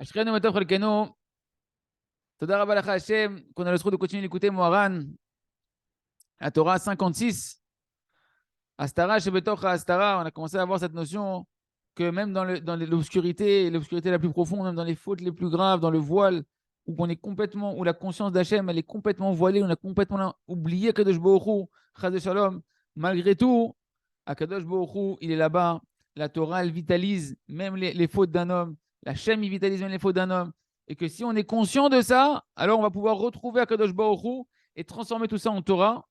Ashkenu Matov Chalkenu, Toda Rabba Lacha Hashem, qu'on a le droit de continuer d'écouter Moharan, la Torah 56, Astara Shebetocha Astara, on a commencé à avoir cette notion que même dans l'obscurité, l'obscurité la plus profonde, même dans les fautes les plus graves, dans le voile, où on est complètement, où la conscience d'Hachem, elle est complètement voilée, on a complètement oublié Kadosh Baruch Hu, Chas de Shalom, malgré tout, Akadosh Baruch Hu, il est là-bas, la Torah, elle vitalise même les fautes d'un homme, la Shem, il vitalise même les fautes d'un homme, et que si on est conscient de ça, alors on va pouvoir retrouver Akadosh Baruch Hu et transformer tout ça en Torah.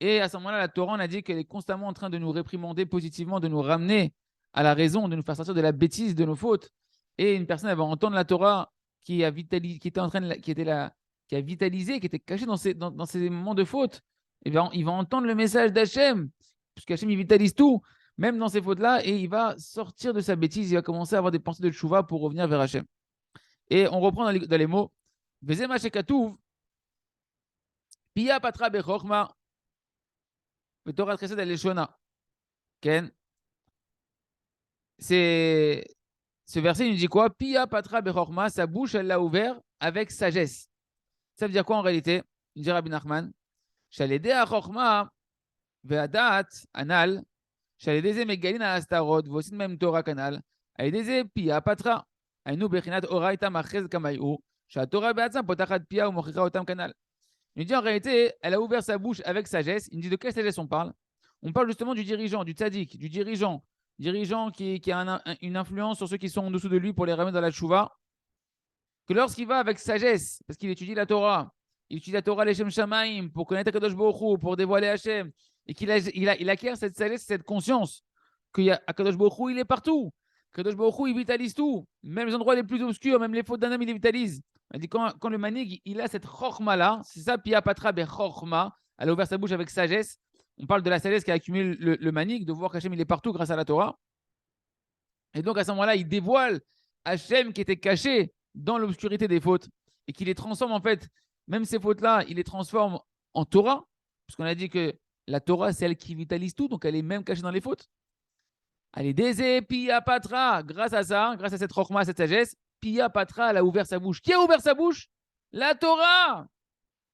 Et à ce moment-là, la Torah, on a dit qu'elle est constamment en train de nous réprimander positivement, de nous ramener à la raison, de nous faire sortir de la bêtise, de nos fautes. Et une personne, elle va entendre la Torah qui a vitalisé, qui était en train de, qui était là, qui a vitalisé, qui était caché dans ces moments de faute. Et bien, il va entendre le message d'Hachem, puisqu'Hachem, il vitalise tout, même dans ces fautes-là, et il va sortir de sa bêtise, il va commencer à avoir des pensées de tchouva pour revenir vers Hachem. Et on reprend dans les mots. Vezema shekatuv, pia patra bechorma, Torah Chesed Eleshona. Ken. Ce verset il nous dit quoi? Pia patra bechorma, sa bouche elle l'a ouvert avec sagesse. Ça veut dire quoi en réalité? Il dit Rabbi Nachman. Shaledé a chorma ve'adat anal. Shaledé megalin a astarot. Voici même Torah canal. Aïdézé pia patra. Aïnou bechinat oraita machez kamayu. Shatorah be'atzam potachat pia ou mochicha otam canal. Il nous dit en réalité, elle a ouvert sa bouche avec sagesse. Il nous dit de quelle sagesse on parle? On parle justement du dirigeant, du tzaddik, du dirigeant qui a une influence sur ceux qui sont en dessous de lui pour les ramener dans la tchouva. Que lorsqu'il va avec sagesse, parce qu'il étudie la Torah, il étudie la Torah l'Eshem Shamaim pour connaître Akadosh Baruch Hu, pour dévoiler Hachem, et il acquiert cette sagesse, cette conscience que Akadosh Baruch Hu, il est partout. Akadosh Baruch Hu, il vitalise tout. Même les endroits les plus obscurs, même les fautes d'un homme, il les vitalise. On dit quand le manig, il a cette chorma là, c'est ça, pia patra be chorma, elle a ouvert sa bouche avec sagesse. On parle de la sagesse qui a accumulé le manig, de voir qu'Hachem il est partout grâce à la Torah. Et donc à ce moment-là, il dévoile Hachem qui était caché dans l'obscurité des fautes et qui les transforme en fait, même ces fautes-là, il les transforme en Torah, parce qu'on a dit que la Torah, c'est elle qui vitalise tout, donc elle est même cachée dans les fautes. Elle est désé, pia patra, grâce à ça, grâce à cette chorma, cette sagesse, pia patra, elle a ouvert sa bouche. Qui a ouvert sa bouche? La Torah!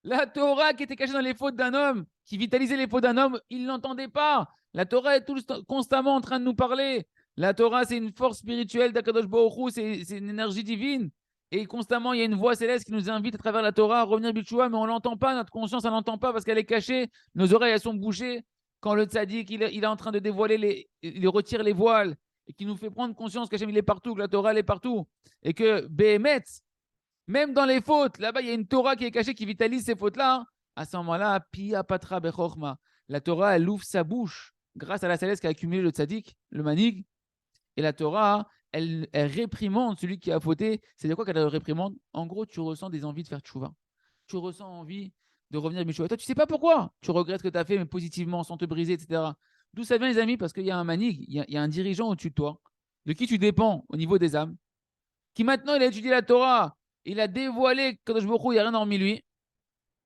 La Torah qui était cachée dans les fautes d'un homme, qui vitalisait les fautes d'un homme, il ne l'entendait pas. La Torah est constamment en train de nous parler. La Torah, c'est une force spirituelle d'Akadosh Baruch Hu, c'est une énergie divine. Et constamment, il y a une voix céleste qui nous invite à travers la Torah à revenir Bichoua, mais on ne l'entend pas, notre conscience, elle ne l'entend pas parce qu'elle est cachée. Nos oreilles, elles sont bouchées. Quand le tzaddik, il est en train de dévoiler, il retire les voiles et qui nous fait prendre conscience qu'Hachem, il est partout, que la Torah, elle est partout. Et que Behemet, même dans les fautes, là-bas, il y a une Torah qui est cachée, qui vitalise ces fautes-là. À ce moment-là, Pia Patra Bechorma. La Torah, elle ouvre sa bouche grâce à la sagesse qu'a accumulé le tzaddik, le manig. Et la Torah, elle réprimande celui qui a fauté. C'est-à-dire quoi qu'elle réprimande? En gros, tu ressens des envies de faire tchouva. Tu ressens envie de revenir à Michoua. Toi, tu ne sais pas pourquoi. Tu regrettes ce que tu as fait, mais positivement, sans te briser, etc. D'où ça vient, les amis? Parce qu'il y a un manig, il y a un dirigeant au-dessus de toi, de qui tu dépends au niveau des âmes, qui maintenant, il a étudié la Torah, il a dévoilé que Kadosh Baruch Hu, il n'y a rien hormis lui.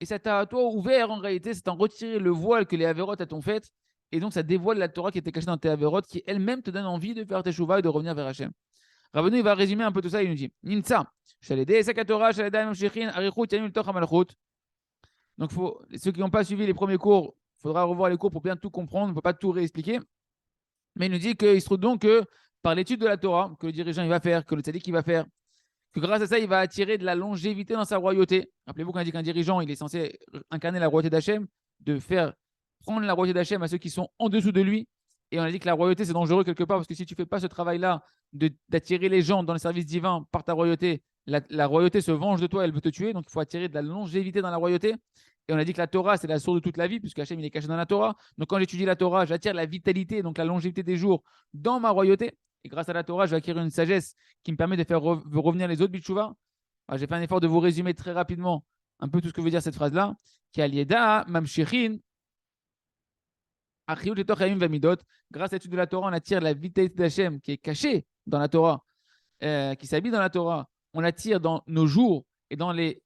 Et ça t'a, toi, ouvert en réalité, c'est en retiré le voile que les Avérotes t'ont fait. Et donc, ça dévoile la Torah qui était cachée dans tes Avérotes, qui elle-même te donne envie de faire tes chouvas et de revenir vers Hachem. Rabbeinu, il va résumer un peu tout ça. Il nous dit Ninsa, Shaledé, Sakatora, Shaledai, Mamshechin, Arichut, Yanul, Toch, Amalchut. Donc, ceux qui n'ont pas suivi les premiers cours, il faudra revoir les cours pour bien tout comprendre. On ne peut pas tout réexpliquer. Mais il nous dit qu'il se trouve donc que par l'étude de la Torah, que le dirigeant il va faire, que le tzaddik il va faire, que grâce à ça, il va attirer de la longévité dans sa royauté. Rappelez-vous qu'on a dit qu'un dirigeant, il est censé incarner la royauté d'Hachem, de faire prendre la royauté d'Hachem à ceux qui sont en dessous de lui. Et on a dit que la royauté, c'est dangereux quelque part, parce que si tu ne fais pas ce travail-là d'attirer les gens dans le service divin par ta royauté, la royauté se venge de toi, elle veut te tuer. Donc, il faut attirer de la longévité dans la royauté. Et on a dit que la Torah, c'est la source de toute la vie, puisque Hachem, il est caché dans la Torah. Donc, quand j'étudie la Torah, j'attire la vitalité, donc la longévité des jours dans ma royauté. Et grâce à la Torah, je vais acquérir une sagesse qui me permet de faire revenir les autres Bitchouva. J'ai fait un effort de vous résumer très rapidement un peu tout ce que veut dire cette phrase-là. Qui alieda, mamshechin, achiyut et vamidot. Grâce à l'étude de la Torah, on attire la vitalité d'Hachem qui est cachée dans la Torah, qui s'habille dans la Torah. On l'attire dans nos jours et dans les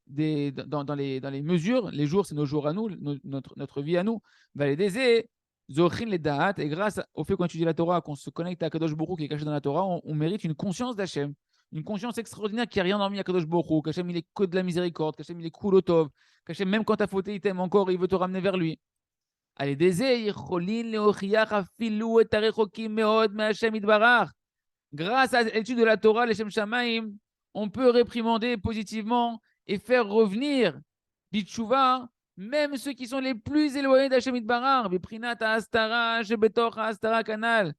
mesures. Les jours, c'est nos jours à nous, notre vie à nous. Valedeze, zochin les da'at. Et grâce au fait qu'on étudie la Torah, qu'on se connecte à Kadosh Baruch Hu qui est caché dans la Torah, on mérite une conscience d'Hachem. une conscience extraordinaire qui n'a rien endormi à Kadosh Baruch Hu, qu'Hachem il est que de la miséricorde, qu'Hachem il est Kulotov, qu'Hachem même quand tu as fauté, il t'aime encore, il veut te ramener vers lui. Allez, grâce à l'étude de la Torah, les Shem Shamaim, on peut réprimander positivement et faire revenir Bitshuva, même ceux qui sont les plus éloignés d'Hachem Itbarar, Biprinat Astara, Shebetoch Astara Kanal,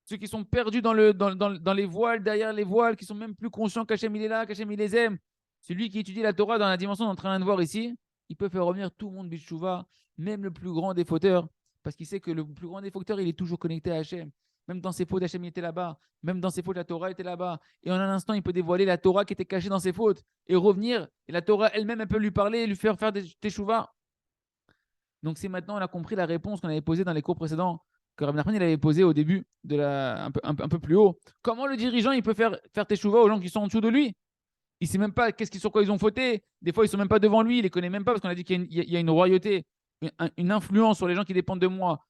ceux qui sont perdus dans les voiles, derrière les voiles, qui sont même plus conscients qu'Hachem il est là, qu'Hachem il les aime. Celui qui étudie la Torah dans la dimension qu'on est en train de voir ici, il peut faire revenir tout le monde Bitshuva, même le plus grand des fauteurs, parce qu'il sait que le plus grand des fauteurs, il est toujours connecté à Hachem. Même dans ses fautes, Hachem était là-bas. Même dans ses fautes, la Torah était là-bas. Et en un instant, il peut dévoiler la Torah qui était cachée dans ses fautes et revenir. Et la Torah elle-même, elle peut lui parler et lui faire des teshuvah. Donc, c'est maintenant, on a compris la réponse qu'on avait posée dans les cours précédents, que Rabbi Nachman il avait posée au début, un peu plus haut. Comment le dirigeant, il peut faire teshuvah aux gens qui sont en dessous de lui? Il ne sait même pas sur quoi ils ont fauté. Des fois, ils ne sont même pas devant lui. Il ne les connaît même pas parce qu'on a dit qu'il y a une royauté, une influence sur les gens qui dépendent de moi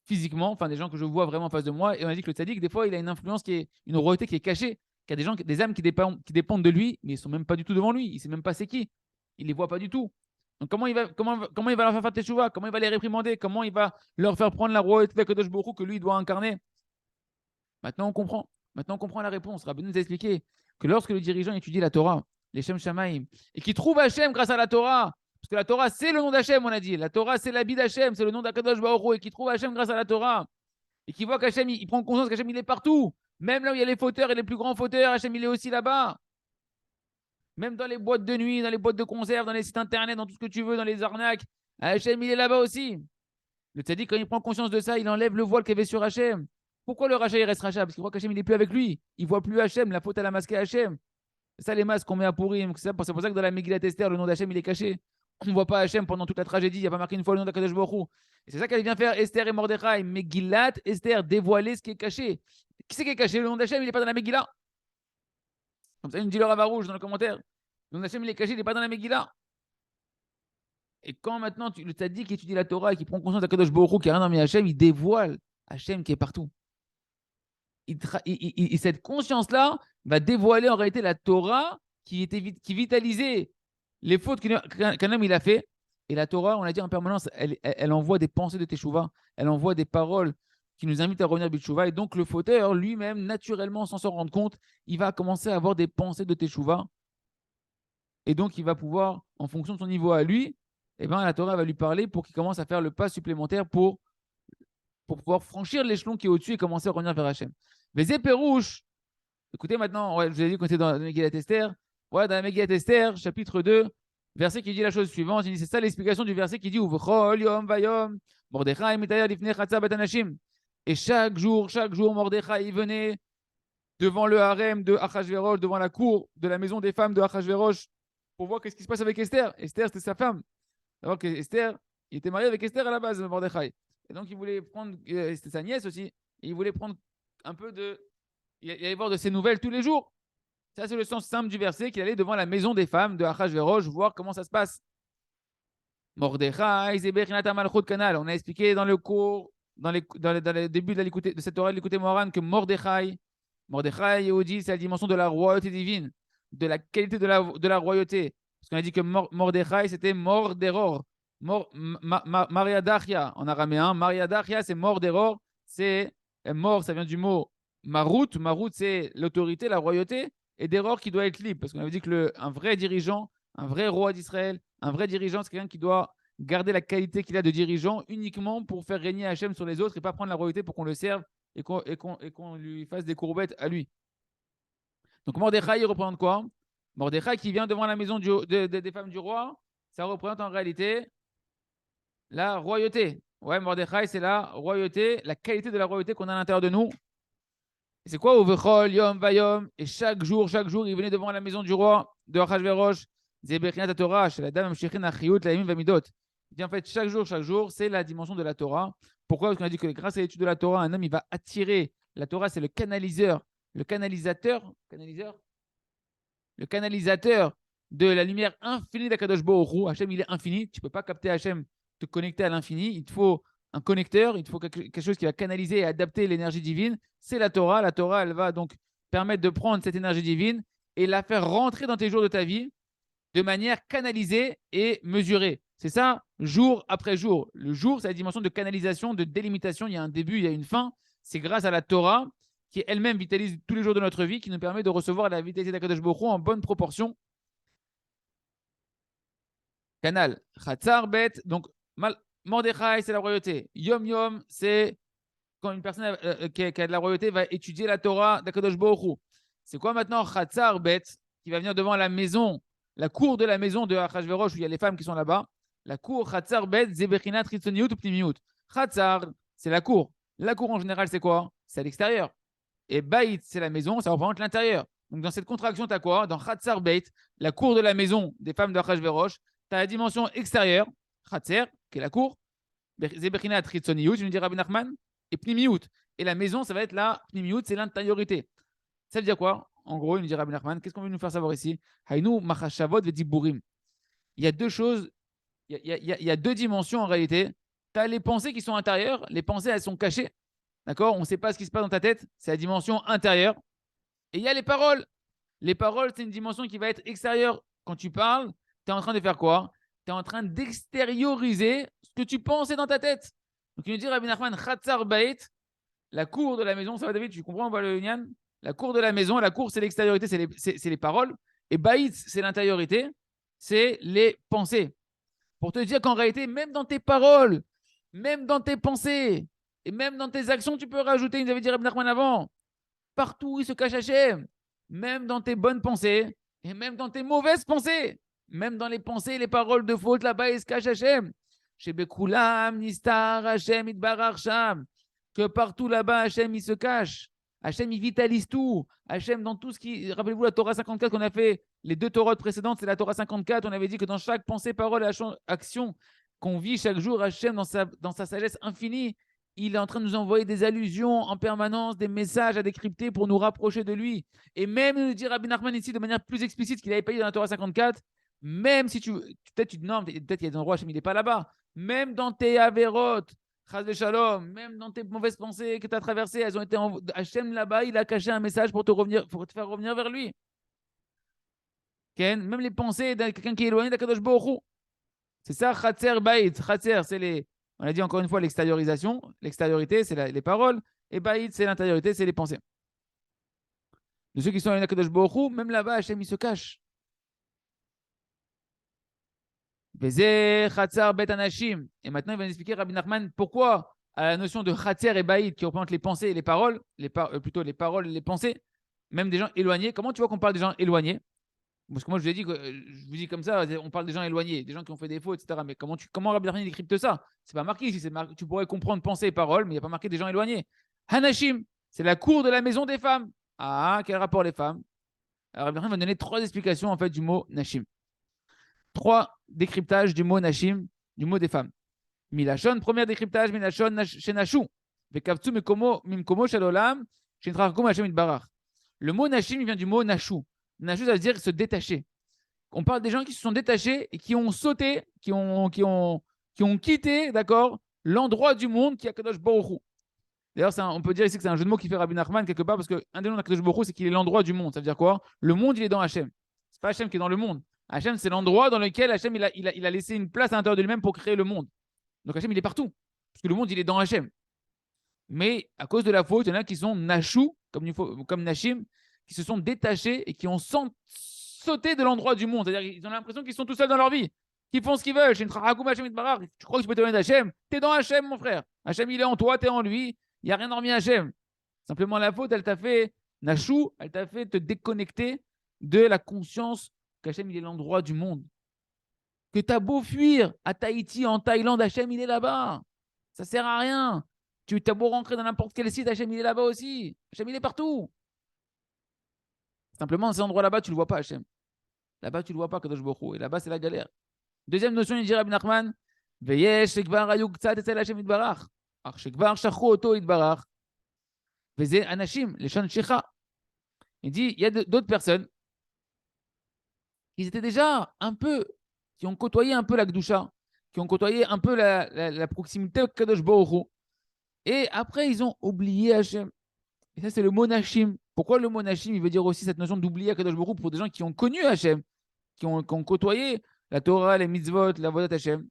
physiquement, enfin des gens que je vois vraiment en face de moi. Et on a dit que le tzaddik, des fois, il a une influence qui est une royauté qui est cachée, qu'il y a des gens, des âmes qui dépendent de lui, mais ils ne sont même pas du tout devant lui. Il ne sait même pas c'est qui. Il ne les voit pas du tout. Donc comment il va leur faire teshuvah? Comment il va les réprimander? Comment il va leur faire prendre la royauté d'Akadosh Baruch Hu que lui doit incarner? Maintenant, on comprend. Maintenant, on comprend la réponse. Rabbi nous a expliqué que lorsque le dirigeant étudie la Torah, les Shem Shamaim, et qu'il trouve Hachem grâce à la Torah, parce que la Torah, c'est le nom d'Hachem, on a dit. La Torah, c'est l'habit d'Hachem, c'est le nom d'Akadosh Baruch Hu, et qu'il trouve Hachem grâce à la Torah, et qu'il voit qu'Hachem, il prend conscience qu'Hachem, il est partout. Même là où il y a les fauteurs et les plus grands fauteurs, Hachem, il est aussi là-bas. Même dans les boîtes de nuit, dans les boîtes de conserve, dans les sites internet, dans tout ce que tu veux, dans les arnaques, Hachem, il est là-bas aussi. Le tzaddik, quand il prend conscience de ça, il enlève le voile qu'il y avait sur Hachem. Pourquoi le rachat, il reste rachat? Parce qu'il croit qu'Hachem, il n'est plus avec lui. Il ne voit plus Hachem. La faute, elle a masqué Hachem. C'est ça les masques qu'on met à pourrir. C'est pour ça que dans la Megillat Esther, le nom d'Hachem, il est caché. On ne voit pas Hachem pendant toute la tragédie. Il n'y a pas marqué une fois le nom d'Akadosh Baruch Hu. Et c'est ça qu'elle vient faire Esther et Mordechai. Megillat Esther, dévoiler ce qui est caché. Qui c'est qui est caché? Le nom d'Hachem, il n'est pas dans la Megillah. Comme ça, il me dit le Rav Arouche dans le commentaire. Le nom d'Hachem, il est caché, il n'est pas dans la Megillah. Et quand maintenant le tzaddik qui étudie la Torah et qui prend conscience d'Akadosh Baruch Hu qui n'a rien dans Hachem, il dévoile Hachem qui est partout. Cette conscience-là va dévoiler en réalité la Torah qui vitalisait les fautes qu'un homme il a fait. Et la Torah, on l'a dit en permanence, elle envoie des pensées de Teshuvah, elle envoie des paroles qui nous invitent à revenir à Teshuvah. Et donc le fauteur lui-même, naturellement, sans s'en rendre compte, il va commencer à avoir des pensées de Teshuvah. Et donc il va pouvoir, en fonction de son niveau à lui, eh ben, la Torah va lui parler pour qu'il commence à faire le pas supplémentaire pour pouvoir franchir l'échelon qui est au-dessus et commencer à revenir vers Hachem. Vezé Perouche, écoutez maintenant, je vous ai dit qu'on était dans la Megillat Esther. Voilà, dans la Megillat Esther, chapitre 2, verset qui dit la chose suivante. Il dit, c'est ça l'explication du verset qui dit Uvchol yom vayom, Mordechai mitayar lifnei chatza bet anashim. Et chaque jour, Mordechai venait devant le harem de Achashverosh, devant la cour de la maison des femmes de Achashverosh, pour voir qu'est-ce qui se passe avec Esther. Esther, c'était sa femme. Alors que Esther, il était marié avec Esther à la base, Mordechai. Et donc, il voulait prendre, c'était sa nièce aussi, et il voulait prendre un peu de. Il allait voir de ses nouvelles tous les jours. Ça, c'est le sens simple du verset, qu'il allait devant la maison des femmes de Achashverosh voir comment ça se passe. Mordechai, Zebechinat Malchut Kanal. On a expliqué dans le cours, dans les débuts de cette oreille de l'écouter Moran, que Mordechai, Yehudi, c'est la dimension de la royauté divine, de la qualité de la royauté. Parce qu'on a dit que Mordechai, c'était Morderor. Maria Dachia en araméen. Maria Dachia, c'est Morderor. C'est mort, ça vient du mot Marout. Marout, c'est l'autorité, la royauté. Et Deror qui doit être libre. Parce qu'on avait dit qu'un vrai dirigeant, un vrai roi d'Israël, un vrai dirigeant, c'est quelqu'un qui doit garder la qualité qu'il a de dirigeant uniquement pour faire régner Hachem sur les autres et pas prendre la royauté pour qu'on le serve et qu'on lui fasse des courbettes à lui. Donc Mordechai, il représente quoi? Mordechai qui vient devant la maison des femmes du roi, ça représente en réalité la royauté. Ouais, Mordechai, c'est la royauté, la qualité de la royauté qu'on a à l'intérieur de nous. Et c'est quoi? Uvechol, Yom, Vayom. Et chaque jour, il venait devant la maison du roi de Achashverosh. Zebechinat Torah, la dame Shechin Achiyut, la Yimim Vamidot. Il dit en fait, chaque jour, c'est la dimension de la Torah. Pourquoi? Parce qu'on a dit que grâce à l'étude de la Torah, un homme, il va attirer. La Torah, c'est le canalisateur de la lumière infinie d'Akadosh Baruch Hu. Hachem, il est infini. Tu ne peux pas capter Hachem, te connecter à l'infini. Il te faut un connecteur, il te faut quelque chose qui va canaliser et adapter l'énergie divine. C'est la Torah. La Torah, elle va donc permettre de prendre cette énergie divine et la faire rentrer dans tes jours de ta vie de manière canalisée et mesurée. C'est ça, jour après jour. Le jour, c'est la dimension de canalisation, de délimitation. Il y a un début, il y a une fin. C'est grâce à la Torah qui elle-même vitalise tous les jours de notre vie, qui nous permet de recevoir la vitalité d'Akadosh Baruch Hu en bonne proportion. Canal. Chatzar Bet, donc Mordechai, c'est la royauté. Yom Yom, c'est quand une personne qui a de la royauté va étudier la Torah d'Akadosh Baruch Hu. C'est quoi maintenant Chatzar Bet, qui va venir devant la maison, la cour de la maison de Achashverosh, où il y a les femmes qui sont là-bas. La cour Chatzar Bet, Zebechinat Ritzoniut ou Pnimiut. Chatzar, c'est la cour. La cour en général, c'est quoi? C'est à l'extérieur. Et Bait, c'est la maison, ça représente l'intérieur. Donc dans cette contraction, tu as quoi? Dans Chatzar Beit, la cour de la maison des femmes de Achashverosh, tu as la dimension extérieure, Chatzar, qui est la cour, Zebechinat Ritzoniut, je nous dis Rabbi Nachman, et Pnimiut. Et la maison, ça va être la Pnimiut, c'est l'intériorité. Ça veut dire quoi? En gros, il nous dit Rabbi Nachman, qu'est-ce qu'on veut nous faire savoir ici? Haïnou Machashavot Vediburim. Il y a deux choses, il y a deux dimensions en réalité. Tu as les pensées qui sont intérieures, les pensées, elles sont cachées. D'accord? On ne sait pas ce qui se passe dans ta tête, c'est la dimension intérieure. Et il y a les paroles. Les paroles, c'est une dimension qui va être extérieure. Quand tu parles, tu es en train de faire quoi? Tu es en train d'extérioriser ce que tu pensais dans ta tête. Donc il nous dit Rabbi Nachman, Chatzar Bait, la cour de la maison, ça va David, tu comprends le Yann? La cour de la maison, la cour c'est l'extériorité, c'est les paroles. Et Bait, c'est l'intériorité, c'est les pensées. Pour te dire qu'en réalité, même dans tes paroles, même dans tes pensées, et même dans tes actions, tu peux rajouter, il nous avait dit Rabbi Nachman avant, partout où il se cache Hachem, même dans tes bonnes pensées, et même dans tes mauvaises pensées, même dans les pensées et les paroles de faute, là-bas, il se cache Hachem. Chez Bekulam, Nistar, Hachem, Itbarach Sham, que partout là-bas, Hachem, il se cache. Hachem, il vitalise tout. Hachem, dans tout ce qui. Rappelez-vous la Torah 54 qu'on a fait, les deux Torahs précédentes, c'est la Torah 54. On avait dit que dans chaque pensée, parole et action qu'on vit chaque jour, Hachem, dans sa sagesse infinie, il est en train de nous envoyer des allusions en permanence, des messages à décrypter pour nous rapprocher de lui. Et même, nous dit Rabbi Nachman ici de manière plus explicite qu'il avait payé dans la Torah 54, même si peut-être tu te demandes, peut-être il y a des endroits où Hachem, il n'est pas là-bas, même dans tes avérotes, Chaz de Shalom, même dans tes mauvaises pensées que tu as traversées, elles ont été Hachem là-bas, il a caché un message pour te faire revenir vers lui. Ken, même les pensées de quelqu'un qui est éloigné d'Akadosh Baruch Hu. C'est ça, Chatzer Bait. Chatzer, c'est les. On a dit encore une fois l'extériorisation. L'extériorité, c'est les paroles. Et Bait, c'est l'intériorité, c'est les pensées. De ceux qui sont à Akadosh Baruch Hu, même là-bas, Hachem, il se cache. Vezé Chatzer Bet Anashim. Et maintenant, il va nous expliquer, Rabbi Nachman, pourquoi à la notion de Chatzer et Bait, qui représentent les pensées et les paroles, plutôt les paroles et les pensées, même des gens éloignés. Comment tu vois qu'on parle des gens éloignés? Parce que moi, je vous ai dit, je vous dis comme ça, on parle des gens éloignés, des gens qui ont fait des fautes, etc. Mais comment Rabbi Nachman décrypte ça? C'est pas marqué ici. Tu pourrais comprendre pensée et parole, mais il n'y a pas marqué des gens éloignés. Hanashim, c'est la cour de la maison des femmes. Ah, quel rapport les femmes? Alors, Rabbi Nachman va donner trois explications en fait du mot Nashim. Trois décryptages du mot Nashim, du mot des femmes. Milachon, premier décryptage, Milachon Shenashu. Vekavtsu Mimkomo Shalolam, Shintrakum Hashem Itbarach. Le mot Nashim, il vient du mot Nashu. Nashu, ça veut dire se détacher. On parle des gens qui se sont détachés et qui ont sauté, qui ont quitté, d'accord, l'endroit du monde qui est Kadosh Baruch Hu. D'ailleurs, on peut dire ici que c'est un jeu de mots qui fait Rabbi Nachman quelque part parce qu'un des noms de Kadosh Baruch Hu, c'est qu'il est l'endroit du monde. Ça veut dire quoi? Le monde, il est dans Hachem. C'est pas Hachem qui est dans le monde. Hachem, c'est l'endroit dans lequel Hachem, il a laissé une place à l'intérieur de lui-même pour créer le monde. Donc Hachem, il est partout. Parce que le monde, il est dans Hachem. Mais à cause de la faute, il y en a qui sont Nashu, comme Nashim, qui se sont détachés et qui ont sauté de l'endroit du monde. C'est-à-dire qu'ils ont l'impression qu'ils sont tout seuls dans leur vie, qu'ils font ce qu'ils veulent. Tu crois que tu peux te donner d'Hachem? T'es dans Hachem, mon frère. Hachem, il est en toi, t'es en lui. Il n'y a rien hormis Hachem. Simplement, la faute, elle t'a fait Nashu, elle t'a fait te déconnecter de la conscience qu'Hachem, il est l'endroit du monde. Que tu as beau fuir à Tahiti, en Thaïlande, Hachem, il est là-bas. Ça ne sert à rien. Tu as beau rentrer dans n'importe quel site, Hachem, il est là-bas aussi. Hachem, il est partout. Simplement, ces endroits là-bas, tu ne le vois pas, Hachem. Là-bas, tu ne le vois pas, Kadosh Baruch Hu. Et là-bas, c'est la galère. Deuxième notion, il dit Rabbi Nachman, Veyesh shekvar ayu ktsat etzel Hachem itbarach. Ach shekvar shachu oto itbarach. Veze anashim, leshon shecha. Il dit, il y a d'autres personnes qui étaient déjà un peu, qui ont côtoyé un peu la Gdusha, qui ont côtoyé un peu la proximité de Kadosh Baruch Hu. Et après, ils ont oublié Hachem. Et ça, c'est le mot Nashim. Pourquoi le mot Nashim, il veut dire aussi cette notion d'oublier Akadosh Baruch Hu pour des gens qui ont connu Hachem, qui ont côtoyé la Torah, les mitzvot, la Vodat Hachem.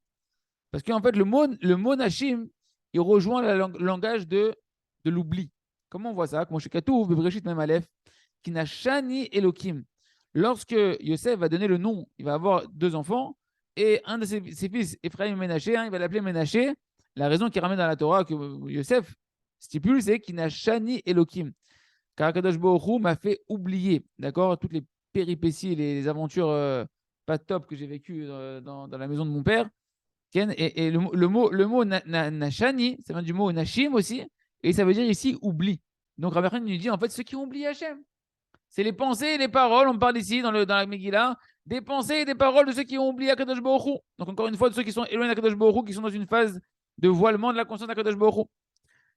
Parce qu'en fait, le mot Nashim, il rejoint le langage de l'oubli. Comment on voit ça? Comme chez Katouf, Bebreshit Mem Aleph, qui n'a Shani Elohim. Lorsque Yosef va donner le nom, il va avoir 2 enfants, et un de ses fils, Ephraim Ménaché, il va l'appeler Ménaché. La raison qui ramène dans la Torah que Yosef stipule, c'est qu'il n'a Shani Elohim. Car Kadosh Baruch Hu m'a fait oublier, d'accord, toutes les péripéties, les aventures pas top que j'ai vécues dans la maison de mon père. Et le mot Nashani, ça vient du mot Nashim aussi, et ça veut dire ici oubli. Donc Rabbi Nachman nous dit en fait ceux qui ont oublié Hachem. C'est les pensées et les paroles, on parle ici dans la Megillah, des pensées et des paroles de ceux qui ont oublié Akadosh Baruch Hu. Donc encore une fois, de ceux qui sont éloignés d'Akadosh Baruch Hu, qui sont dans une phase de voilement de la conscience d'Akadosh Baruch Hu.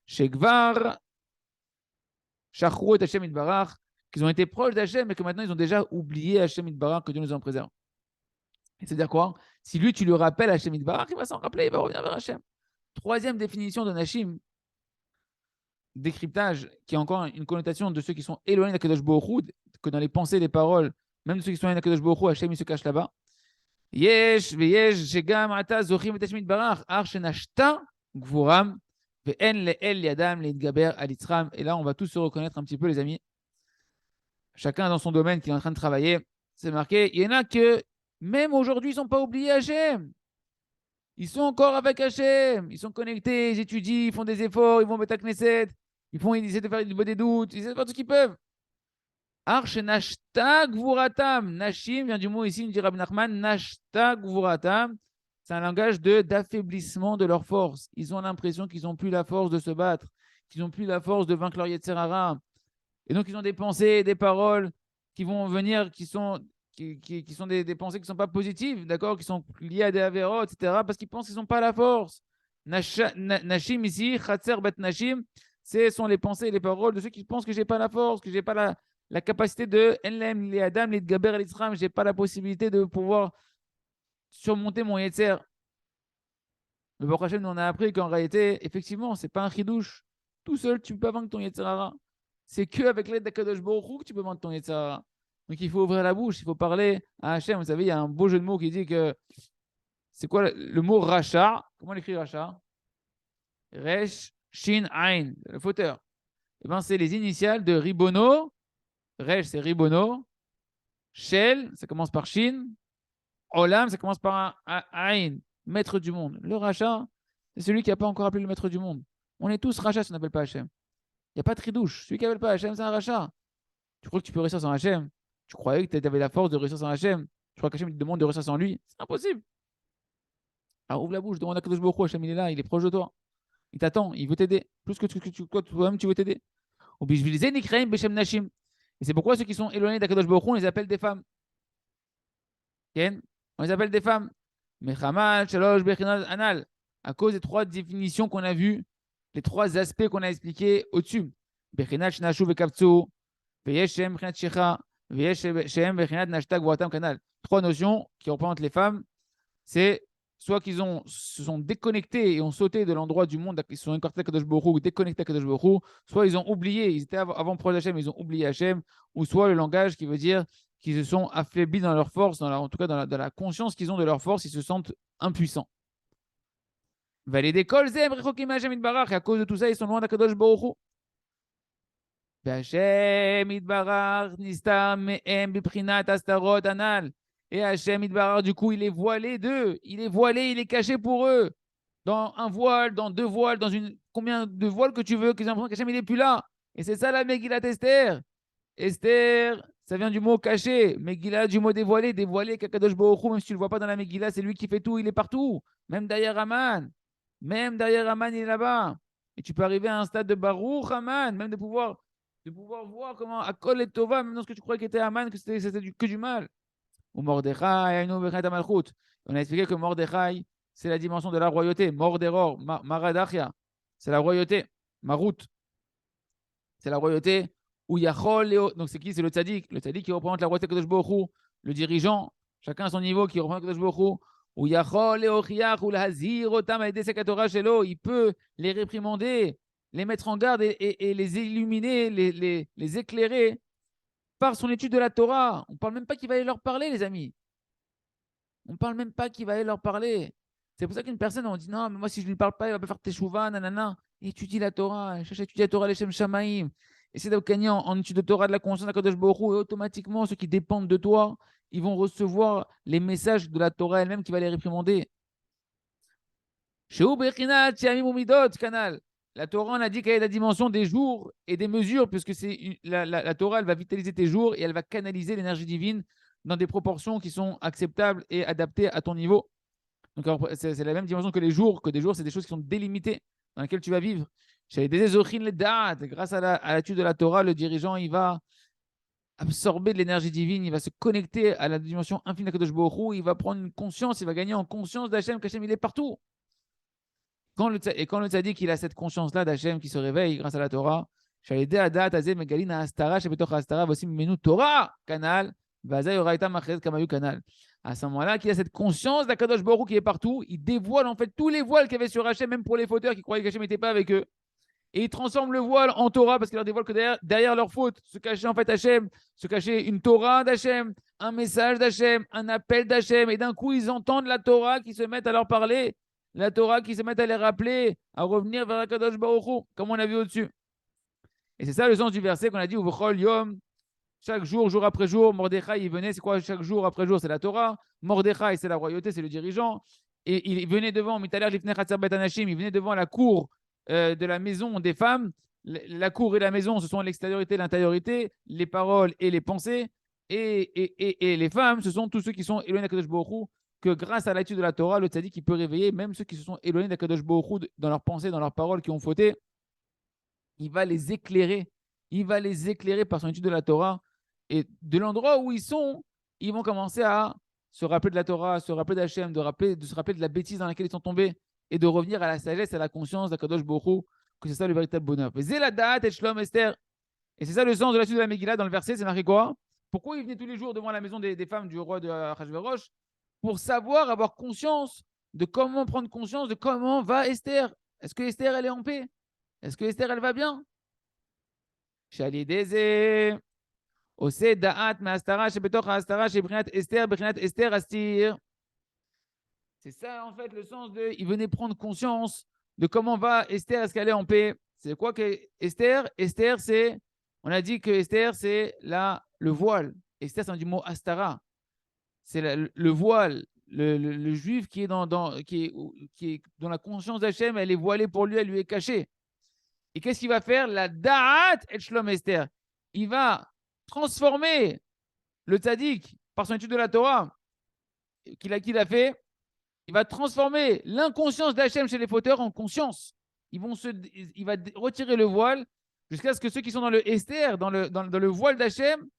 Shekvar, Shachru et Hachem Itbarach, qu'ils ont été proches d'Hachem, mais que maintenant ils ont déjà oublié Hachem Itbarach, que Dieu nous en préserve. Et c'est-à-dire quoi? Si lui, tu le rappelles Hachem Itbarach, il va s'en rappeler, il va revenir vers Hachem. Troisième définition de Nashim, décryptage, qui a encore une connotation de ceux qui sont éloignés d'Akadosh Baruch Hu, que dans les pensées, les paroles, même de ceux qui sont éloignés d'Akadosh Baruch Hu, Hachem il se cache là-bas. Yesh veyesh shegam ata zochim et Hachem Itbarach ar shenashta gvuram ve'en le'el yadam le'itgaber al yitzram. Et là, on va tous se reconnaître un petit peu, les amis. Chacun dans son domaine qui est en train de travailler. C'est marqué. Il y en a que même aujourd'hui, ils ne sont pas oubliés Hachem. Ils sont encore avec Hachem. Ils sont connectés, ils étudient, ils font des efforts, ils vont mettre à Knesset. Ils essaient de faire des doutes, ils essaient de faire tout ce qu'ils peuvent. Arche nashta gvuratam. Nashim vient du mot ici, nous dit Rabbi Nachman, nashta gvuratam. C'est un langage d'affaiblissement de leur force. Ils ont l'impression qu'ils n'ont plus la force de se battre, qu'ils n'ont plus la force de vaincre leur Yetzer Hara. Et donc, ils ont des pensées, des paroles qui vont venir, qui sont des pensées qui ne sont pas positives, d'accord, qui sont liées à des avérots, etc., parce qu'ils pensent qu'ils n'ont pas la force. Nashim ici, Khatser Bet Nashim, ce sont les pensées et les paroles de ceux qui pensent que je n'ai pas la force, que je n'ai pas la capacité de Enlem, les Adam, les Gaber, les Tzram, je n'ai pas la possibilité de pouvoir surmonter mon Yetzer. Le Baruch Hashem nous en a appris qu'en réalité, effectivement, ce n'est pas un chidouche. Tout seul, tu ne peux pas vaincre ton Yetzer Hara. C'est qu'avec l'aide d'Akadosh Baruch Hu que tu peux vaincre ton Yetzer Hara. Donc il faut ouvrir la bouche, il faut parler à Hachem. Vous savez, il y a un beau jeu de mots qui dit que c'est quoi le mot Racha? Comment on écrit Racha? Resh, Shin, Ain, le fauteur. Eh ben, c'est les initiales de Ribono. Resh, c'est Ribono. Shel, ça commence par Shin. Olam, ça commence par un Ain, maître du monde. Le Racha, c'est celui qui n'a pas encore appelé le maître du monde. On est tous Racha si on n'appelle pas Hachem. Il n'y a pas de tridouche. Celui qui n'appelle pas Hachem, c'est un Racha. Tu crois que tu peux réussir sans Hachem? Tu croyais que tu avais la force de réussir sans Hachem? Tu crois qu'Hachem te demande de réussir sans lui? C'est impossible. Alors ouvre la bouche, demande à Kadosh Baruch Hu, Hachem il est là, il est proche de toi. Il t'attend, il veut t'aider. Plus que toi-même tu veux t'aider. Et c'est pourquoi ceux qui sont éloignés d'Akadosh Baruch Hu, on les appelle des femmes. On les appelle des femmes. Mechamal, Shalosh, Bechinat, Anal. À cause des 3 définitions qu'on a vues, les 3 aspects qu'on a expliqués au-dessus. Bechinat, Shnashu, Vekaptsu, Veyeshem, Bechinat, Shecha, Veyeshem, Bechinat, Nashta, Gwatam, Kanal. 3 notions qui représentent les femmes. C'est soit qu'ils se sont déconnectés et ont sauté de l'endroit du monde, ils se sont écartés à Kadosh Baruch Hu, déconnectés à Kadosh Baruch Hu, soit ils ont oublié, ils étaient avant proche d'Hachem, ils ont oublié Hachem, ou soit le langage qui veut dire qu'ils se sont affaiblis dans leur force, en tout cas dans la conscience qu'ils ont de leur force, ils se sentent impuissants. Et à cause de tout ça, ils sont loin d'Akadosh Baruch Hu. Hachem Itbarach nistam me'em biprinat astarot anal. Et Hachem Itbarach, du coup, il est voilé d'eux. Il est voilé, il est caché pour eux. Dans un voile, dans 2 voiles, dans combien de voiles que tu veux, qu'ils ont l'impression qu'Hachem, il n'est plus là. Et c'est ça la Megillat Esther. Esther, ça vient du mot caché. Megillah, du mot dévoilé. Dévoilé, Kakadosh Baruch Hu, même si tu ne le vois pas dans la Megillah, c'est lui qui fait tout, il est partout. Même derrière Aman. Même derrière Aman, il est là-bas. Et tu peux arriver à un stade de Baruch Aman, même de pouvoir voir comment Akol et Tova, même dans ce que tu croyais qu'était Aman, que c'était que du mal. Ou Mordechai, on a expliqué que Mordechai, c'est la dimension de la royauté. Morderor, Maradachia, c'est la royauté. Marut, c'est la royauté. Ou Yachol, donc c'est qui? C'est le tzaddik. Le tzaddik qui représente la royauté de Kadosh Baruch Hu. Le dirigeant, chacun à son niveau, qui représente Kadosh Baruch Hu. Ou Yachol, Leochiach, ou Lahazir, Otam, Aïdé, Sekatora, Shelo. Il peut les réprimander les mettre en garde et les illuminer, les éclairer par son étude de la Torah. On ne parle même pas qu'il va aller leur parler, les amis. On ne parle même pas qu'il va aller leur parler. C'est pour ça qu'une personne, on dit non, mais moi, si je ne lui parle pas, il va pas faire teshuva, nanana. Étudie la Torah, cherche à étudier la Torah, l'Eshem Shamaïm. Essaie d'obtenir en étude de Torah de la conscience d'Akadosh Baruch Hu, et automatiquement, ceux qui dépendent de toi, ils vont recevoir les messages de la Torah elle-même qui va les réprimander. Canal. La Torah, on a dit qu'elle est la dimension des jours et des mesures, puisque la Torah, elle va vitaliser tes jours et elle va canaliser l'énergie divine dans des proportions qui sont acceptables et adaptées à ton niveau. Donc, c'est la même dimension que les jours, que des jours, c'est des choses qui sont délimitées, dans lesquelles tu vas vivre. Grâce à l'étude de la Torah, le dirigeant, il va absorber de l'énergie divine, il va se connecter à la dimension infinie de Kadosh Baruch Hu, il va prendre une conscience, il va gagner en conscience d'Hachem, qu'Hachem, il est partout. Quand le tzaddik, il a cette conscience-là d'Hachem qui se réveille grâce à la Torah, canal, canal. À ce moment-là, qu'il a cette conscience d'Akadosh Baruch Hu qui est partout, il dévoile en fait tous les voiles qu'il y avait sur Hachem, même pour les fauteurs qui croyaient qu'Hachem n'était pas avec eux. Et il transforme le voile en Torah parce qu'il leur dévoile que derrière leur faute se cachait en fait Hachem, se cachait une Torah d'Hachem, un message d'Hachem, un appel d'Hachem. Et d'un coup, ils entendent la Torah qui se met à leur parler, la Torah qui se met à les rappeler, à revenir vers Akadosh Baruch Hu, comme on a vu au-dessus. Et c'est ça le sens du verset qu'on a dit, Uvchol Yom, chaque jour, jour après jour, Mordechai, il venait, c'est quoi chaque jour après jour? C'est la Torah. Mordechai, c'est la royauté, c'est le dirigeant. Et il venait devant, il venait devant la cour de la maison des femmes. La cour et la maison, ce sont l'extériorité et l'intériorité, les paroles et les pensées. Et les femmes, ce sont tous ceux qui sont éloignés d'Akadosh Baruch Hu, que grâce à l'étude de la Torah, le tzaddik qui peut réveiller même ceux qui se sont éloignés d'Akadosh Baruch Hu dans leurs pensées, dans leurs paroles, qui ont fauté. Il va les éclairer. Il va les éclairer par son étude de la Torah. Et de l'endroit où ils sont, ils vont commencer à se rappeler de la Torah, se rappeler d'Hachem, de se rappeler de la bêtise dans laquelle ils sont tombés et de revenir à la sagesse, à la conscience d'Akadosh Baruch Hu, que c'est ça le véritable bonheur. Et c'est ça le sens de la suite de la Megillah dans le verset, c'est marqué quoi? Pourquoi ils venaient tous les jours devant la maison des femmes du roi de Achashverosh? Pour savoir, avoir conscience de comment prendre conscience de comment va Esther. Est-ce que Esther, elle est en paix? Est-ce que Esther, elle va bien? C'est ça, en fait, le sens de. Il venait prendre conscience de comment va Esther, est-ce qu'elle est en paix? C'est quoi que Esther? Esther, c'est. On a dit que Esther, c'est le voile. Esther, c'est du mot astara. C'est le voile. Le juif qui est qui est dans la conscience d'Hachem, elle est voilée pour lui, elle lui est cachée. Et qu'est-ce qu'il va faire? La da'at et shlom Esther. Il va transformer le tzaddik par son étude de la Torah qu'il a fait. Il va transformer l'inconscience d'Hachem chez les fauteurs en conscience. Il va retirer le voile jusqu'à ce que ceux qui sont dans le Esther, dans le voile d'Hachem,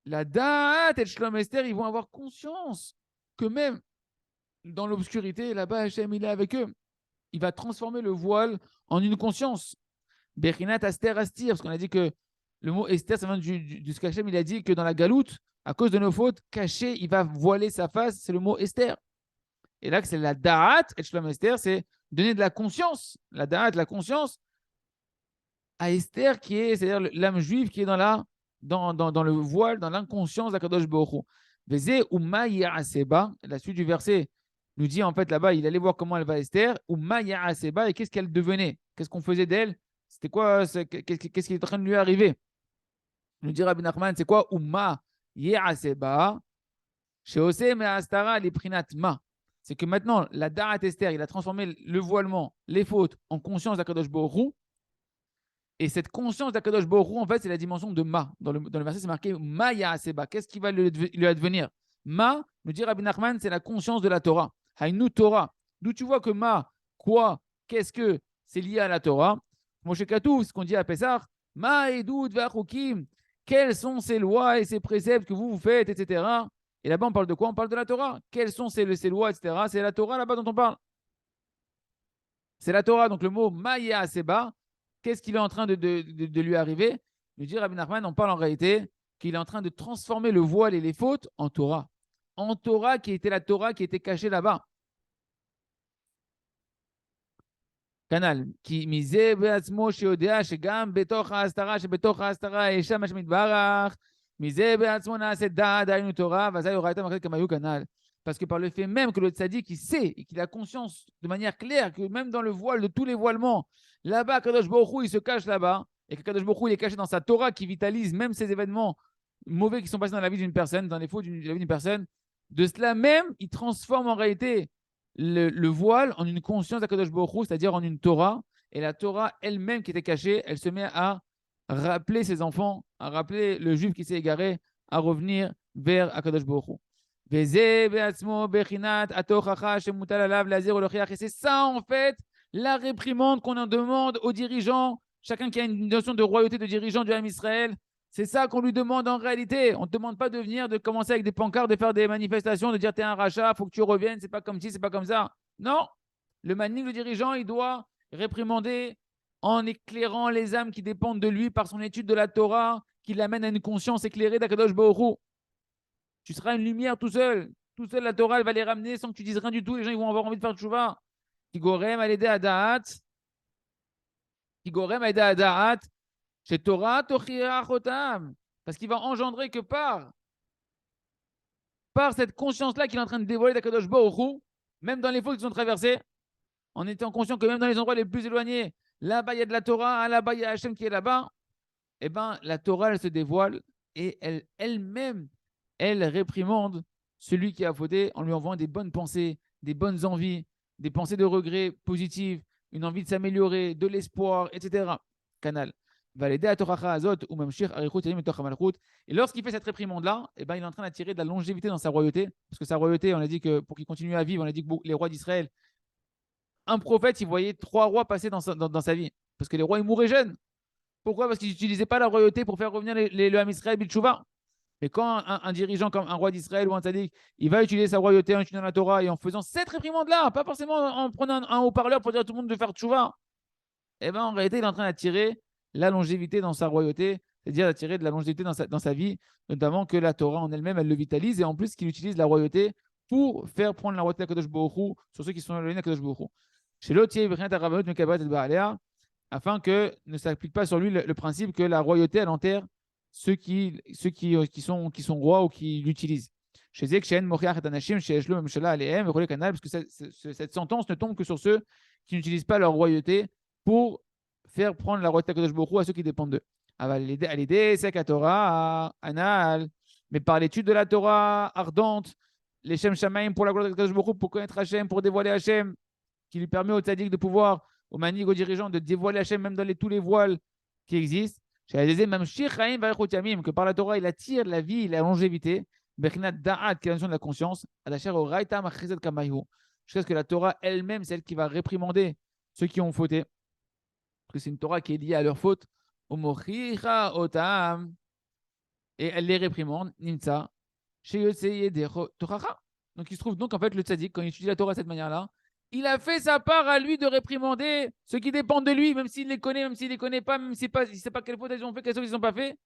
la da'at et shlom Esther, ils vont avoir conscience que même dans l'obscurité, là-bas, Hachem, il est avec eux. Il va transformer le voile en une conscience. Bechinat Aster Astir, parce qu'on a dit que le mot Esther, ça vient du ce qu'Hachem il a dit que dans la galoute, à cause de nos fautes, caché, il va voiler sa face, c'est le mot Esther. Et là, c'est la Da'at, et Shlom Esther, c'est donner de la conscience, la Da'at, la conscience à Esther, c'est-à-dire l'âme juive qui est dans le voile, dans l'inconscience d'Akadosh Baruch Hu. Vezé Uma Ya'aseba, la suite du verset nous dit en fait là-bas, il allait voir comment elle va Esther, Uma Ya'aseba, et qu'est-ce qu'elle devenait? Qu'est-ce qu'on faisait d'elle? C'était quoi? Qu'est-ce qui est en train de lui arriver? Nous dit Rabbi Nachman, c'est quoi? Uma Ya'aseba, Sheose Me'astara Liprinat Ma. C'est que maintenant, la Da'at Esther, il a transformé le voilement, les fautes, en conscience d'Akadosh Baruch Hu. Et cette conscience d'Akadosh Baruch Hu, en fait, c'est la dimension de Ma. Dans le verset, c'est marqué Ma Ya'aseba. Qu'est-ce qui va lui advenir? Ma, nous dit Rabbi Nachman, c'est la conscience de la Torah. Haïnu Torah. D'où tu vois que Ma, quoi, qu'est-ce que c'est lié à la Torah? Moshe Katou, ce qu'on dit à Pessah, Ma Edoud Vachukim. Quelles sont ces lois et ces préceptes que vous faites, etc. Et là-bas, on parle de quoi? On parle de la Torah. Quelles sont ces lois, etc. C'est la Torah là-bas dont on parle. C'est la Torah. Donc le mot Maya Seba, qu'est-ce qu'il est en train de lui arriver? Nous dit Rabbi Nachman, on parle en réalité qu'il est en train de transformer le voile et les fautes en Torah. En Torah qui était la Torah qui était cachée là-bas. כנ"ל, כי מזה בעצמו שיודע שגם בתוך ההסתרה שבתוך ההסתרה יש שם השם יתברך, מזה בעצמו נעשה דעת, דהיינו Torah, ואזי הוראיתם אחרת comme היו כנ"ל. Parce que par le fait même que le tzaddik, il sait et qu'il a conscience de manière claire que même dans le voile de tous les voilements, là-bas, Kadosh Baruch Hu, il se cache là-bas, et que Kadosh Baruch Hu, il est caché dans sa Torah qui vitalise même ces événements mauvais qui sont passés dans la vie d'une personne, dans les fautes de la vie d'une personne. De cela même, il transforme en réalité le voile en une conscience d'Akadosh Baruch Hu, c'est-à-dire en une Torah. Et la Torah elle-même qui était cachée, elle se met à rappeler ses enfants, à rappeler le juif qui s'est égaré, à revenir vers Akadosh Baruch Hu. Et c'est ça en fait la réprimande qu'on en demande aux dirigeants, chacun qui a une notion de royauté de dirigeant du Ham Israël. C'est ça qu'on lui demande en réalité. On ne te demande pas de venir, de commencer avec des pancartes, de faire des manifestations, de dire t'es un rachat, faut que tu reviennes, c'est pas comme ci, c'est pas comme ça. Non, le manning, le dirigeant, il doit réprimander en éclairant les âmes qui dépendent de lui par son étude de la Torah, qui l'amène à une conscience éclairée d'Akadosh Baruch Hu. Tu seras une lumière tout seul. Tout seul, la Torah, elle va les ramener sans que tu dises rien du tout. Les gens, ils vont avoir envie de faire tchouva. Kigorem al à Da'at. Kigorem al à Da'at. Chez Torah, Tochirachotam. Parce qu'il va engendrer que par cette conscience-là qu'il est en train de dévoiler d'Akadosh Baruch Hu, même dans les fautes qu'ils ont traversées, en étant conscient que même dans les endroits les plus éloignés, là-bas il y a de la Torah, là-bas il y a Hachem qui est là-bas, eh bien la Torah elle se dévoile et elle-même, elle réprimande celui qui a fauté en lui envoyant des bonnes pensées, des bonnes envies, des pensées de regret positives, une envie de s'améliorer, de l'espoir, etc. Canal. Et lorsqu'il fait cette réprimande-là, eh ben, il est en train d'attirer de la longévité dans sa royauté. Parce que sa royauté, on a dit que pour qu'il continue à vivre, on a dit que les rois d'Israël, un prophète, il voyait 3 rois passer dans sa vie. Parce que les rois, ils mouraient jeunes. Pourquoi? Parce qu'ils n'utilisaient pas la royauté pour faire revenir le Ham Israël Bilchouva. Mais quand un dirigeant comme un roi d'Israël ou un tzaddik, il va utiliser sa royauté en étudiant la Torah et en faisant cette réprimande-là, pas forcément en prenant un haut-parleur pour dire à tout le monde de faire tchouva, eh ben, en réalité, il est en train d'attirer la longévité dans sa royauté, c'est-à-dire d'attirer de la longévité dans sa vie, notamment que la Torah en elle-même, elle le vitalise et en plus qu'il utilise la royauté pour faire prendre la royauté à Kadosh Baruch Hu sur ceux qui sont éloignés à Kadosh Baruch Hu. Chez l'autre, afin que ne s'applique pas sur lui le principe que la royauté, elle enterre ceux qui sont rois ou qui l'utilisent. Chez Ekchen, parce que cette sentence ne tombe que sur ceux qui n'utilisent pas leur royauté pour faire prendre la royauté de Kadosh à ceux qui dépendent d'eux. Mais par l'étude de la Torah ardente, les Shem Shamaim pour la gloire de Kadosh pour connaître Hachem, pour dévoiler Hachem, qui lui permet au tzaddik de pouvoir, au manig, aux dirigeants, de dévoiler Hachem même dans tous les voiles qui existent. Que par la Torah, il attire la vie, la longévité, jusqu'à ce que la conscience, jusqu'à ce que la Torah elle-même, c'est elle qui va réprimander ceux qui ont fauté. Parce que c'est une Torah qui est liée à leur faute. Et elle les réprimande. Donc il se trouve donc en fait le tzaddik, quand il étudie la Torah de cette manière-là, il a fait sa part à lui de réprimander ceux qui dépendent de lui, même s'il les connaît, même s'il les connaît pas, même s'il ne sait pas quelle faute ils ont fait, quelles choses ils n'ont pas fait.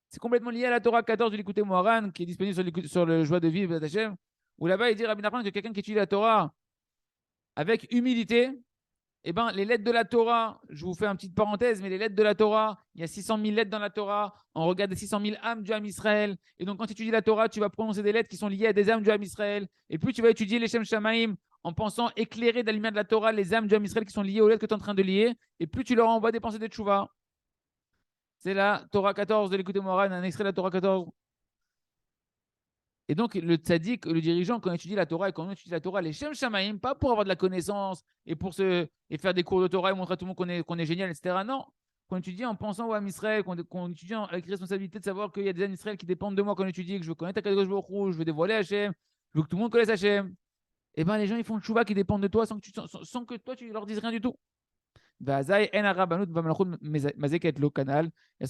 C'est complètement lié à la Torah 14 de l'écouter Moharan, qui est disponible sur le Joie de vivre d'Hachem, où là-bas il dit Rabbi Nachman que quelqu'un qui étudie la Torah avec humilité, eh ben, les lettres de la Torah, je vous fais une petite parenthèse, mais les lettres de la Torah, il y a 600 000 lettres dans la Torah. On regarde les 600 000 âmes du Ham Israël. Et donc, quand tu étudies la Torah, tu vas prononcer des lettres qui sont liées à des âmes du Ham Israël. Et plus tu vas étudier les Shem Shamaim en pensant éclairer de la lumière de la Torah les âmes du Ham Israël qui sont liées aux lettres que tu es en train de lier. Et plus tu leur envoies des pensées de tchouva. C'est la Torah 14 de l'écouter Moran, un extrait de la Torah 14. Et donc, le tzaddik, le dirigeant, quand il étudie la Torah et quand on étudie la Torah, les Shem Shamaim, pas pour avoir de la connaissance et faire des cours de Torah et montrer à tout le monde qu'on est génial, etc. Non. Quand on étudie en pensant au Ham Israël, qu'on étudie avec responsabilité de savoir qu'il y a des Ham Israël qui dépendent de moi quand on étudie, que je veux connaître Akadosh Baruch Hu, je veux dévoiler Hachem, je veux que tout le monde connaisse Hachem. Et bien, les gens, ils font le tchouva qui dépendent de toi sans que toi, tu leur dises rien du tout. Et à ce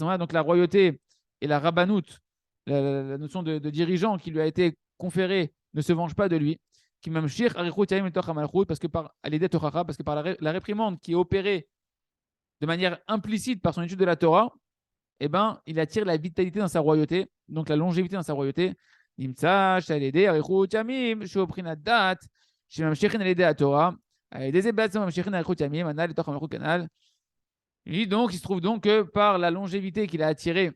moment-là, donc la royauté et la rabbanout, la notion de dirigeant qui lui a été conférée ne se venge pas de lui. Parce que par la réprimande qui est opérée de manière implicite par son étude de la Torah, eh ben, il attire la vitalité dans sa royauté, donc la longévité dans sa royauté. Il dit donc, il se trouve donc que par la longévité qu'il a attirée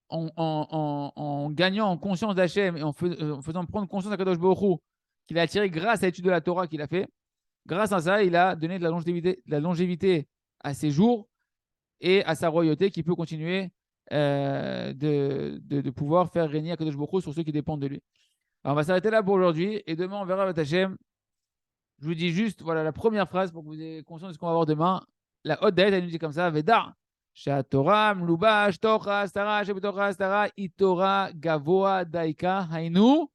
en gagnant en conscience d'Hachem et en faisant prendre conscience à Kadosh Baruch Hu, qu'il a attiré grâce à l'étude de la Torah qu'il a fait, grâce à ça, il a donné de la longévité à ses jours et à sa royauté qui peut continuer de pouvoir faire régner à Kadosh Baruch Hu sur ceux qui dépendent de lui. Alors, on va s'arrêter là pour aujourd'hui et demain, on verra avec Hachem. Je vous dis juste, voilà la première phrase pour que vous ayez conscience de ce qu'on va voir demain. La haute date, elle nous dit comme ça, Veda. Torah mlubash tocha stara shebetocha stara itora gavoa daika hainu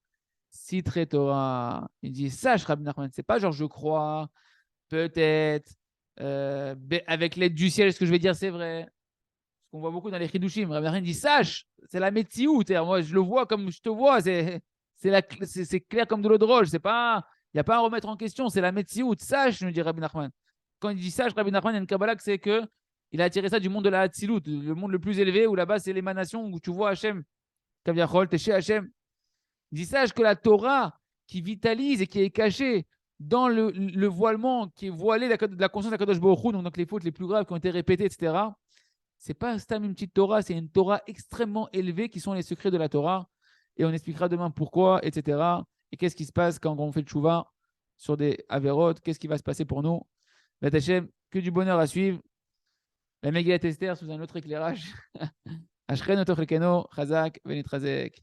sitre Torah. Il dit, sache Rabbi Nachman, c'est pas genre je crois, peut-être, avec l'aide du ciel, ce que je vais dire c'est vrai. Ce qu'on voit beaucoup dans les Chidushim. Rabbi Nachman dit, sache, c'est la Metsiout. Moi, je le vois comme je te vois, c'est clair comme de l'eau de roche. C'est pas, il n'y a pas à remettre en question, c'est la Metsiout. Sache, nous dit Rabbi Nachman. Quand il dit sache, Rabbi Nachman, il y a une Kabbalah que c'est que il a attiré ça du monde de la Hatzilut, le monde le plus élevé, où là-bas, c'est l'émanation où tu vois Hachem. Kaviachol, t'es chez Hachem. Il dit sache que la Torah qui vitalise et qui est cachée dans le voilement, qui est voilé de la conscience d'Akadosh Baruch Hu, donc les fautes les plus graves qui ont été répétées, etc. C'est pas une petite Torah, c'est une Torah extrêmement élevée qui sont les secrets de la Torah. Et on expliquera demain pourquoi, etc. Et qu'est-ce qui se passe quand on fait le tchouva sur des avérotes, qu'est-ce qui va se passer pour nous. Hachem, que du bonheur à suivre. La Megillat Esther sous un autre éclairage. Ashren Otoch Lekeno, Chazak, Venitrazek.